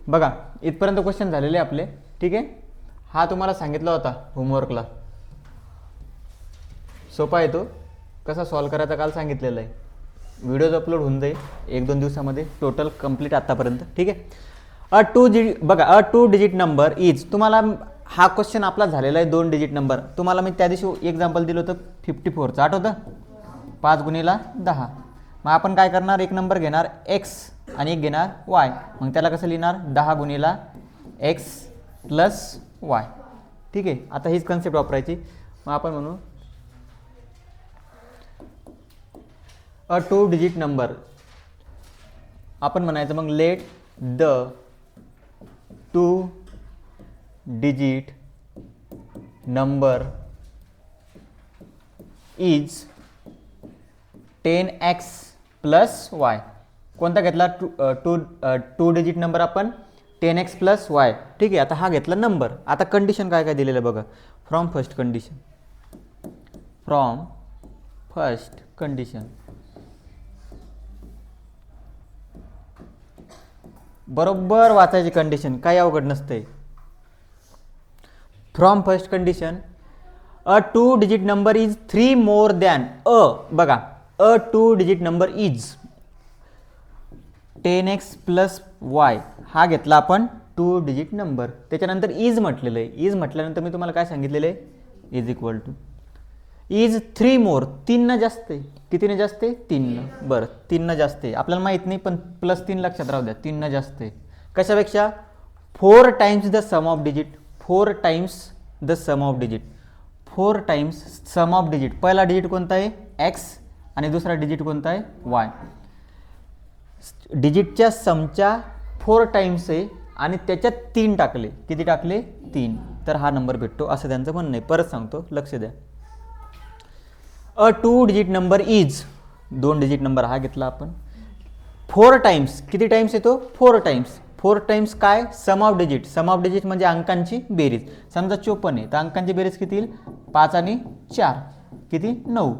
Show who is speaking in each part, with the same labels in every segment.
Speaker 1: बघा इथपर्यंत क्वेश्चन झालेले आपले, ठीक आहे. हा तुम्हाला सांगितला होता होमवर्कला, सोपा आहे तो, कसा सॉल्व करायचा काल सांगितलेलं आहे. व्हिडिओज अपलोड होऊन जाईल 1-2 दिवसामध्ये, टोटल कंप्लीट आतापर्यंत, ठीक आहे. अ 2 डिजिट नंबर इज, तुम्हाला हा क्वेश्चन आपला झालेला आहे 2 डिजिट नंबर. तुम्हाला मी त्या दिवशी एक्झाम्पल दिलं होतं 54चं, आठवतं? 5 × 10. मग आपण काय करणार, एक नंबर घेणार x आणि एक घेणार y. मग त्याला कसं लिहिणार, 10 × x + y, ठीक आहे. आता हीच कन्सेप्ट वापरायची. मग आपण म्हणू अ 2 डिजिट नंबर, आपण म्हणायचं मग let the 2 digit number is 10x + y. कोणता घेतला, 2 डिजिट नंबर आपण 10x + y, ठीक आहे. आता हा घेतला नंबर. आता कंडिशन काय काय दिलेलं बघा. फ्रॉम फर्स्ट कंडिशन, बरोबर वाचायची कंडिशन, काही अवघड नसते. From first condition, a 2 digit number is 3 more than बघा अ 2 digit number is 10x + y. हा घेतला आपण 2 डिजिट नंबर. त्याच्यानंतर इज म्हटलेलं आहे. इज म्हटल्यानंतर मी तुम्हाला काय सांगितलेलं आहे, इज इक्वल टू इज 3 मोर, 3 न जास्त आहे. कितीने जास्त आहे, 3 न. बरं 3 न जास्त आहे, आपल्याला माहीत नाही, पण +3 लक्षात राहू द्या, 3 न जास्त आहे. कशापेक्षा, 4 times the sum of digit. 4 times the sum of digit. 4 times sum of digit. पहिला डिजिट कोणता आहे, x, आणि दुसरा डिजिट कोणता आहे, y. डिजिटच्या समच्या 4 टाइम्स आहे आणि त्याच्यात 3 टाकले. किती टाकले, 3. तर हा नंबर भेटतो, असं त्यांचं म्हणणं आहे. परत सांगतो, लक्ष द्या. अ 2 digit number is, 2 digit number हा घेतला आपण. 4 टाइम्स, किती टाइम्स येतो, 4 टाइम्स. 4 टाइम्स काय, sum of digit. Sum of digit म्हणजे अंकांची बेरीज. समजा 54 आहे, तर अंकांची बेरीज किती येईल, 5 आणि 4 किती, 9,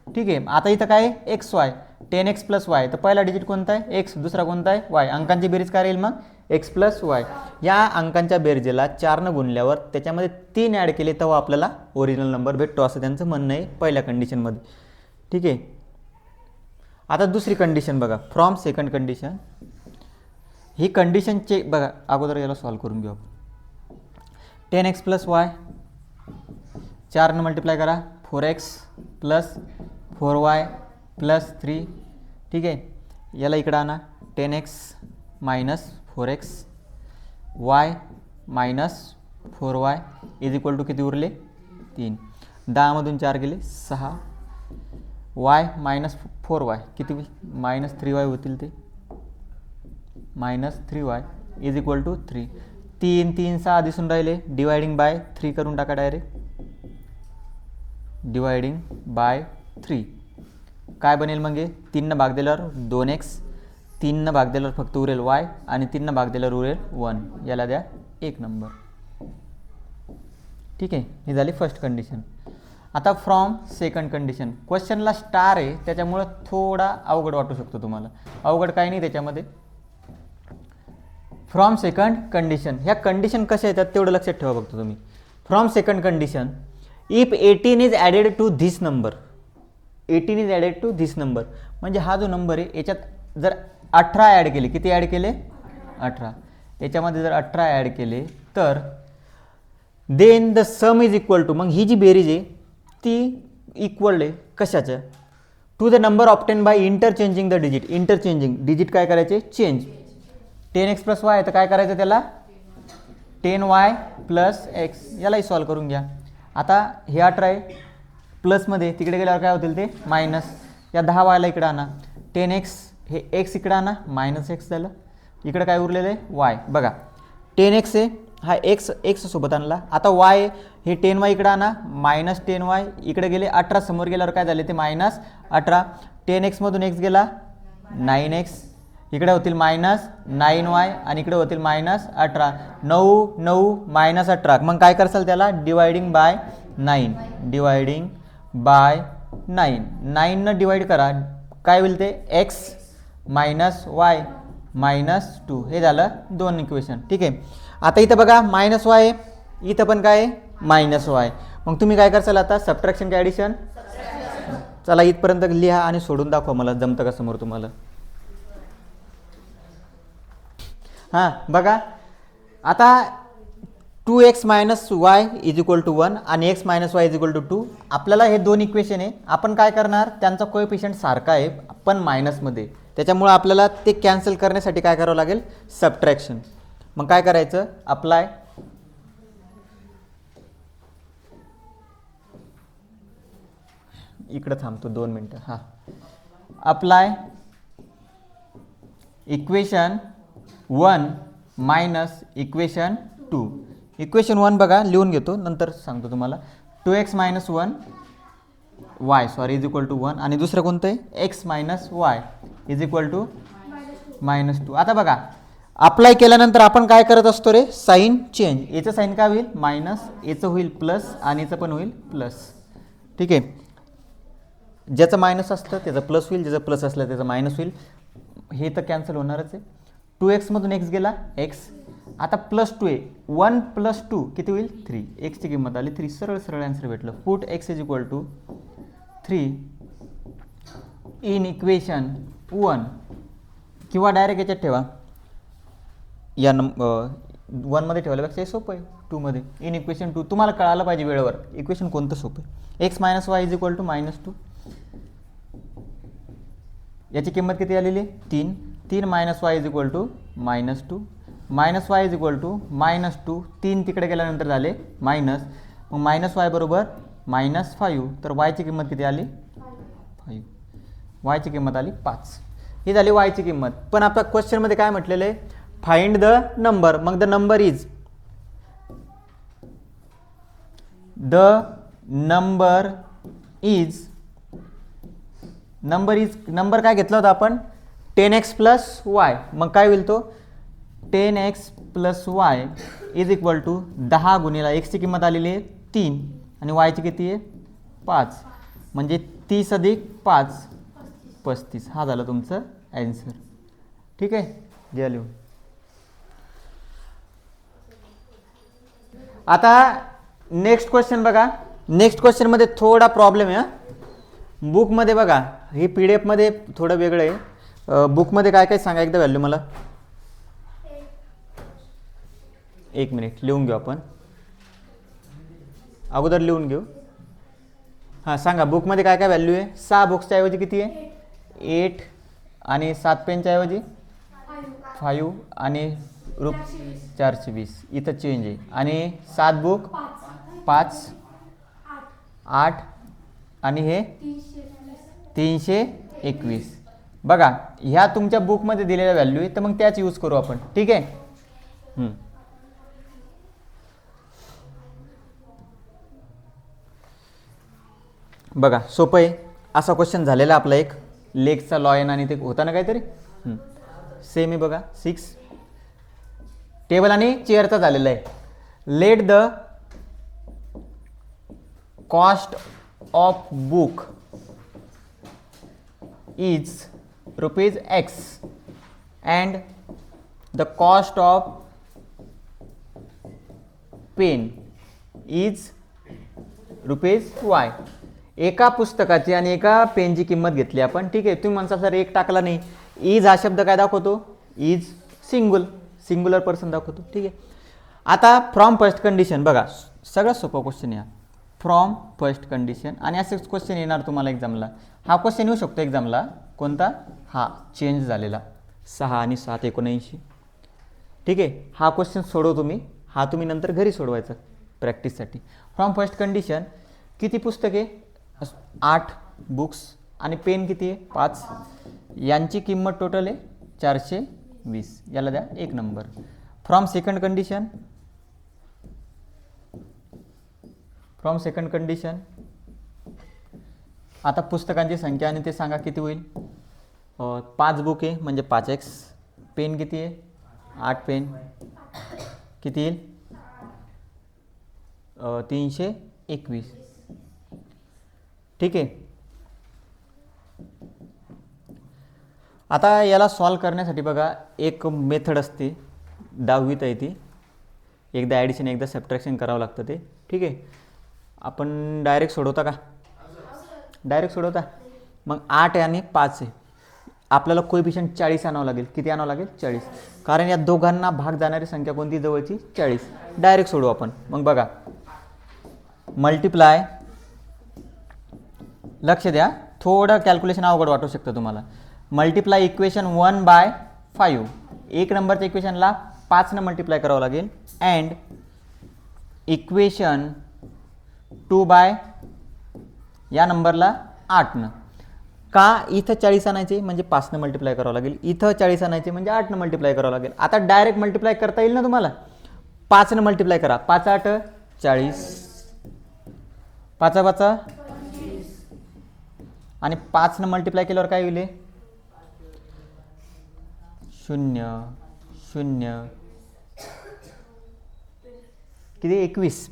Speaker 1: ठीक आहे. आता इथं काय आहे, xy, 10x + y. तर पहिला डिजिट कोणता आहे, x, दुसरा कोणता आहे, y. अंकांची बेरीज काय राहील मग, x + y. या अंकांच्या बेरजेला 4 न गुणल्यावर त्याच्यामध्ये 3 ॲड केले तेव्हा आपल्याला ओरिजिनल नंबर भेटतो, असं त्यांचं म्हणणं आहे पहिल्या कंडिशनमध्ये, ठीक आहे. आता दुसरी कंडिशन बघा, फ्रॉम सेकंड कंडिशन. ही कंडिशन चेक बघा, अगोदर याला सॉल्व करून घेऊ. 10x + y, 4 न मल्टिप्लाय करा, 4x + 4y + 3, ठीक आहे. याला इकडं आणा, 10x - 4x, y - 4y is equal to किती उरले, 3. 10 मधून 4 गेले 6. y - 4y किती, -3y होतील ते, -3y इज इक्वल टू 3. 3 3 6 दिसून राहिले. डिवायडिंग बाय 3 करून टाका डायरेक्ट. डिवायडिंग बाय 3 काय बनेल मग, 3 न भाग दिल्यावर 2x, 3 न भाग दिल्यावर फक्त उरेल y, आणि 3 न भाग दिल्यावर उरेल 1. याला द्या 1 नंबर, ठीक आहे. ही झाली फर्स्ट कंडिशन. आता फ्रॉम सेकंड कंडिशन. क्वेश्चनला स्टार आहे त्याच्यामुळं थोडा अवघड वाटू शकतो तुम्हाला. अवघड काही नाही त्याच्यामध्ये. फ्रॉम सेकंड कंडिशन, ह्या कंडिशन कशा येतात तेवढं लक्षात ठेवा फक्त तुम्ही. From second condition, if 18 is added to this number, 18 is added to this number, म्हणजे हा जो नंबर आहे याच्यात जर 18 ॲड केले, किती ॲड केले, 18. याच्यामध्ये जर 18 ॲड केले तर then the sum is equal to, मग ही जी बेरीज आहे ती इक्वल आहे कशाच्या, to the number obtain by interchanging the digit. Interchanging digit काय करायचे, चेंज. 10x + y तर काय करायचं त्याला, 10y + x. यालाही सॉल्व करून घ्या. आता हे 18 आहे, प्लसमध्ये तिकडे गेल्यावर काय होतील ते मायनस. या 10yला इकडे आणा, 10x हे x इकडे आणा, -x झालं. इकडे काय उरलेलं आहे, y. बघा 10x आहे, हा x सोबत आणला. आता y हे 10y इकडे आणा, -10y इकडे गेले, 18 समोर गेल्यावर काय झाले ते -18. 10x मधून x गेला, 9x इकडे होतील -9y आणि इकडे होतील -18. 9 9 -18. मग काय करसाल त्याला, डिवायडिंग बाय 9. Dividing bye 9. 9 न डिवाइड करा, काय होईल ते, x - y -2 हे झालं 2 इक्वेशन. ठीक आहे. आता इथं बघा -y आहे, इथं पण काय आहे -y. मग तुम्ही काय करसाल आता, सबट्रॅक्शन काय ॲडिशन. चला इथपर्यंत लिहा आणि सोडून दाखवा मला, जमतं का समोर तुम्हाला. हां बघा आता 2x - y = 1 आणि x - y = 2. आपल्याला हे दोन इक्वेशन आहे, आपण काय करणार, त्यांचा कोएफिशियंट सारखा आहे पण मायनसमध्ये, त्याच्यामुळे आपल्याला ते कॅन्सल करण्यासाठी काय करावं लागेल, सबट्रॅक्शन. मग काय करायचं, अप्लाय इकडं थांबतो 2 मिनटं. हां apply equation 1 minus equation 2. Equation 1 बघा लिहून घेतो, नंतर सांगतो तुम्हाला. 2x - 1 y = 1 आणि दुसरं कोणतं आहे, x - y = -2. आता बघा अप्लाय केल्यानंतर आपण काय करत असतो रे, साईन चेंज. याचं साईन काय होईल, मायनस, याचं होईल प्लस आणि याचं पण होईल प्लस. ठीक आहे. ज्याचं मायनस असतं त्याचं प्लस होईल, ज्याचं प्लस असलं त्याचं मायनस होईल. हे तर कॅन्सल होणारच आहे. 2x मधून x गेला x. आता +2 आहे, 1 + 2 किती होईल, 3. x ची किंमत आली 3. सरळ सरळ आन्सर भेटलं. पुट x = 3 इन इक्वेशन 1 किंवा डायरेक्ट याच्यात ठेवा, या 1 मध्ये ठेवल्यापेक्षा हे सोपं आहे 2 मध्ये. इन इक्वेशन 2 तुम्हाला कळायला पाहिजे वेळेवर इक्वेशन कोणतं सोपं आहे. x - y = -2. याची किंमत किती आलेली आहे, 3. 3 - y = -2. -y = -2. 3 तिकडे गेल्यानंतर झाले मायनस. मग -y बरोबर -5. तर y ची किंमत किती आली, 5. y ची किंमत आली 5. ही झाली y ची किंमत. पण आपल्या क्वेश्चनमध्ये काय म्हटलेलं आहे, फाइंड द नंबर. मग द नंबर इज नंबर काय घेतला होता आपण, 10x + y. मग काय होईल तो, 10x + y = 10 गुणिला x ची किंमत आलेली आहे 3 आणि y ची किती आहे 5, म्हणजे 30 + 5 35. हा झालं तुमचं ॲन्सर. ठीक आहे, घ्या लिहून. आता नेक्स्ट क्वेश्चन बघा. नेक्स्ट क्वेश्चनमध्ये थोडा प्रॉब्लेम आहे. बुकमध्ये बघा, हे PDF मध्ये थोडं वेगळं आहे. बुकमध्ये काय काय सांगा एकदा व्हॅल्यू मला. 1 मिनिट लिहून घेऊ आपण, अगोदर लिहून घेऊ. हां सांगा बुकमध्ये काय काय व्हॅल्यू आहे. 6 बुक्सच्या ऐवजी किती आहे, 8 आणि 7 पेनच्या ऐवजी 5 आणि ₹420. इथं चेंज आहे. आणि 7 बुक 5 8 आणि हे 321. बघा ह्या तुमच्या बुकमध्ये दिलेल्या व्हॅल्यू आहे, तर मग त्याच यूज करू आपण. ठीक आहे. बघा सोपं आहे. असा क्वेश्चन झालेला आपला एक लेगचा लॉयन आणि ते होता ना काहीतरी, सेम आहे बघा. 6 टेबल आणि चेअरचा झालेला आहे. Let the cost of book is ₹X and the cost of pen is ₹Y. एका पुस्तकाची आणि एका पेनची किंमत घेतली आपण. ठीक आहे. तुम्ही म्हणता सर एक टाकला नाही. इज हा शब्द काय दाखवतो, इज सिंग्युलर पर्सन दाखवतो. ठीक आहे. आता फ्रॉम फर्स्ट कंडिशन बघा, सगळ्यात सोपा क्वेश्चन या. फ्रॉम फर्स्ट कंडिशन आणि असेच क्वेश्चन येणार तुम्हाला एक्झामला. हा क्वेश्चन येऊ शकतो एक्झामला. कोणता, हा चेंज झालेला 6 आणि 7 79. ठीक आहे. हा क्वेश्चन सोडवतो मी, हा तुम्ही नंतर घरी सोडवायचा प्रॅक्टिससाठी. फ्रॉम फर्स्ट कंडिशन किती पुस्तके, 8 बुक्स आणि पेन किती आहे 5. यांची किंमत टोटल आहे 420. याला द्या 1 नंबर. फ्रॉम सेकंड कंडिशन आता पुस्तकांची संख्या आणि ते सांगा किती होईल. 5 बुक आहे म्हणजे 5x. पेन किती आहे, 8 पेन किती येईल 321. ठीक आहे. आता याला सॉल्व करण्यासाठी बघा एक मेथड असते, 10वीत आहे ती, एकदा ॲडिशन एकदा सबट्रॅक्शन करावं लागतं ते, ठीक आहे. आपण डायरेक्ट सोडवता का? डायरेक्ट सोडवता. मग 8 आणि 5 आहे, आपल्याला कोएफिशियंट 40 आणावं लागेल. किती आणावं लागेल? 40, कारण या दोघांना भाग जाणारी संख्या कोणती जवळची? 40. डायरेक्ट सोडवू आपण. मग बघा, मल्टिप्लाय, लक्ष द्या, थोडं कॅल्क्युलेशन अवघड वाटू शकतं तुम्हाला. मल्टिप्लाय इक्वेशन 1/5, एक नंबरच्या इक्वेशनला 5 न मल्टिप्लाय करावं लागेल. अँड इक्वेशन 2 या नंबरला 8 न. का? इथं 40 आणायचे म्हणजे 5 न मल्टिप्लाय करावं लागेल, इथं 40 आणायचे म्हणजे 8 न मल्टिप्लाय करावं लागेल. आता डायरेक्ट मल्टिप्लाय करता येईल ना तुम्हाला? 5 न मल्टिप्लाय करा, 5 8 40, 5 5 आणि 5 न मल्टिप्लाय केल्यावर काय होईल? 0 0 किती? 21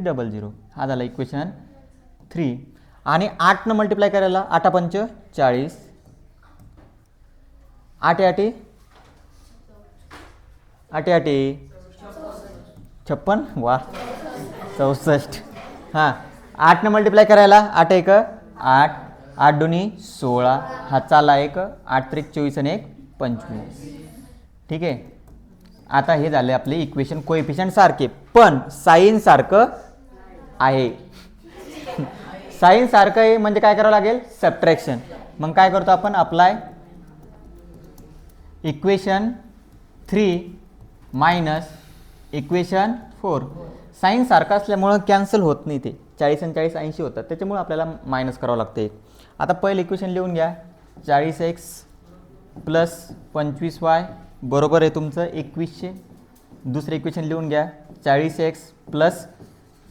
Speaker 1: 00. हा झाला इक्वेशन 3. आणि 8 न मल्टिप्लाय करायला 8 5 40, 8 8 8 8 56, वा 64. हां, 8 न मल्टिप्लाय करायला 8 1 8, 8 2 16, हा चाला 1, 8 3 24 आणि 1 25. ठीक आहे. आता हे झाले आपले इक्वेशन कोएफिशियंट सारखे, पण साइन सारखं आहे. साइन सारखं आहे म्हणजे काय करावं लागेल? सबट्रॅक्शन. मग काय करतो आपण? Apply equation 3 minus equation 4. Sign सारखं असल्यामुळं कॅन्सल होत नाही, ते 40 आणि 40 80 होतात, त्याच्यामुळे आपल्याला मायनस करावं लागते. आता पहिलं इक्वेशन लिहून घ्या, 40x प्लस 25y बरोबर आहे तुमचं 2100. दुसरं इक्वेशन लिहून घ्या, 40x प्लस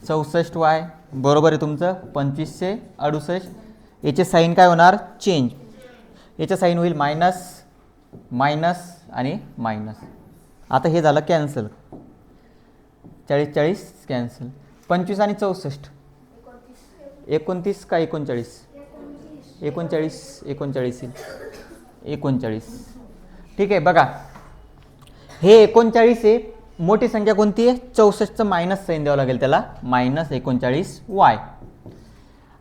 Speaker 1: 64y बरोबर आहे तुमचं 2568. याचे साईन काय होणार? चेंज. याच्या साईन होईल मायनस मायनस आणि मायनस. आता हे झालं कॅन्सल, 40 40 कॅन्सल. 25 आणि 64 29 का 39? 39 39 39. ठीक आहे. बघा, हे 39 आहे, मोठी संख्या कोणती आहे? 64चं मायनस साईन द्यावं लागेल त्याला, मायनस 39y.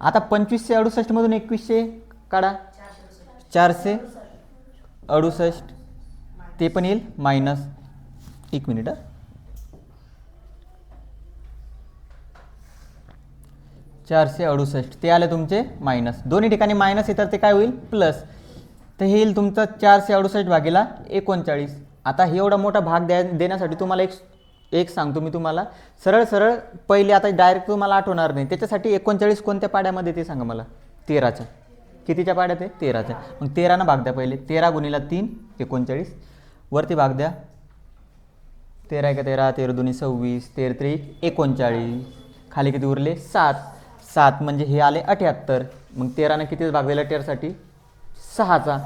Speaker 1: आता 2568 मधून 2100 काढा, 468, ते पण येईल मायनस. एक मिनिट, 468 ते आले तुमचे मायनस. दोन्ही ठिकाणी मायनस येतात, ते काय होईल? प्लस. तर हे येईल तुमचं 468 भागीला 39. आता हे एवढा मोठा भाग देण्यासाठी तुम्हाला एक सांगतो मी तुम्हाला, सरळ सरळ पहिले, आता डायरेक्ट तुम्हाला आठवणार नाही. त्याच्यासाठी 39 कोणत्या पाड्यामध्ये ते सांगा मला? 13च्या. कितीच्या पाड्यात आहे? 13च्या. मग 13 भाग द्या पहिले, 13 गुणिला 3 39, वरती भाग द्या, 13 1 13, 13 2 26, 13 3 39, खाली किती उरले? 7. 7 म्हणजे हे आले 78. मग 13 किती भाग दिला 13साठी? 6चा.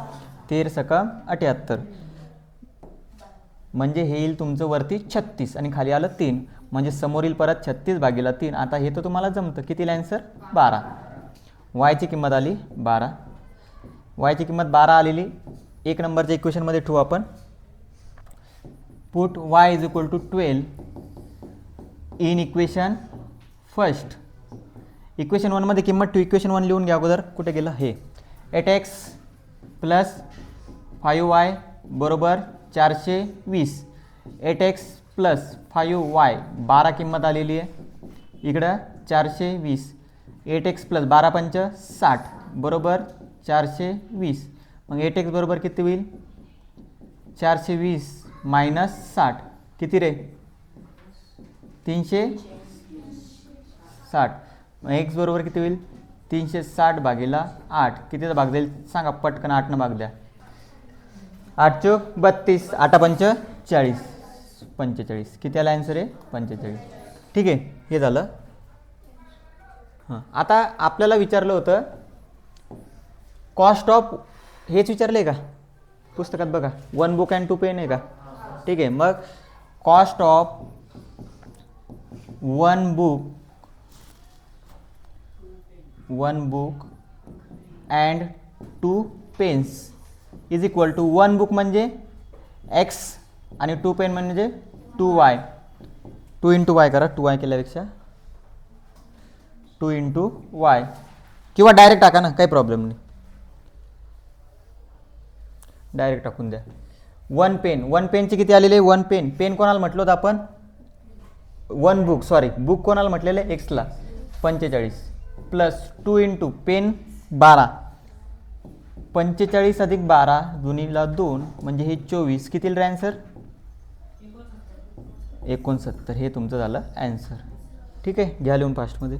Speaker 1: 13 सका 78, म्हणजे हे येईल तुमचं वरती 36 आणि खाली आलं 3, म्हणजे समोरील परत 36 भागीला 3. आता हे तर तुम्हाला जमतं. किती आन्सर? 12. वायची किंमत आली 12. वायची किंमत 12 आलेली एक नंबरच्या इक्वेशनमध्ये ठेवू आपण. Put y is equal to 12 in equation first. Equation 1 मध्ये किंमत ठेवू. इक्वेशन 1 लिहून घ्या अगोदर. कुठे गेलं हे? 8x प्लस 5y बरोबर 420. 8x प्लस 5y 12 किंमत आलेली आहे इकडं 420. 8x प्लस 12 पंच 60 बरोबर 420. मग 8x बरोबर किती होईल? 420 मायनस 60 किती रे? 360. मग x बरोबर किती होईल? 360 भागीला 8. कितीचा भाग जाईल सांगा पटकन? 8 न भाग द्या. 8 चोक 32, 8 पंच 40, 45. किती आला आन्सर आहे? 45. ठीक आहे, हे झालं. हां, आता आपल्याला विचारलं होतं कॉस्ट ऑफ, हेच विचारलं आहे का पुस्तकात? बघा, 1 बुक अँड 2 पेन आहे का? ठीक आहे. मग cost of 1 book and 2 pens is equal to 1 book म्हणजे एक्स आणि 2 पेन म्हणजे 2y. 2 इंटू वाय करा, 2y केल्यापेक्षा 2 इंटू वाय, किंवा डायरेक्ट टाका ना, काही प्रॉब्लेम नाही, डायरेक्ट टाकून द्या. 1 पेन, 1 पेनचे किती आलेले? 1 पेन, पेन कोणाला म्हटलं होतं आपण? 1 बुक, सॉरी बुक कोणाला म्हटलेलं आहे? एक्सला. 45 प्लस 2 इंटू पेन 12, 45 अधिक 12 दोन्हीला 2 म्हणजे हे 24. किती येईल ॲन्सर? 69. हे तुमचं झालं ॲन्सर. ठीक आहे, घ्या लिहून फास्टमध्ये.